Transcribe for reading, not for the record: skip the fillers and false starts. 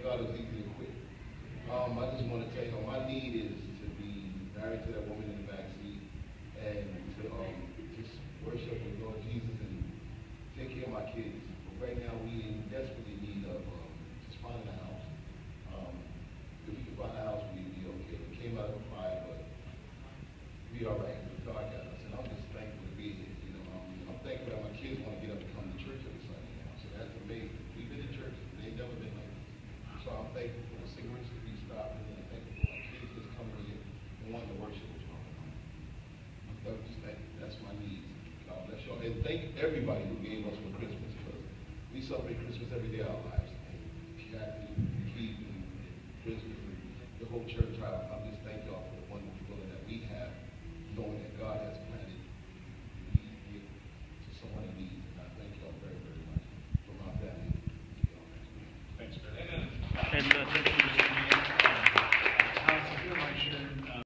God is easy to quit. I just want to tell you, my need is to be married to that woman in the backseat and to just worship the Lord Jesus and take care of my kids. But right now, we in desperately need of just finding a house. If we could find a house, we'd be okay. We came out of a fire, but we all right. God got us, and I'm just thankful to be here. You know, I'm thankful that my kids want to get up and come to church every Sunday now. So that's amazing. We've been to church, and they've never been like this. So I'm thankful for the cigarettes to be stopped, and I'm thankful for my kids just coming here and wanting to worship with y'all. I'm just thankful. That's my need. God bless y'all, and thank everybody who gave us for Christmas, because we celebrate Christmas every day of our lives. And Kathy, Keith, and Christmas, and the whole church. I'm just thank y'all for the wonderful feeling that we have, knowing that God has planted need to someone in need. And I thank y'all very, very much for my family. Thanks, Barry. And thank you.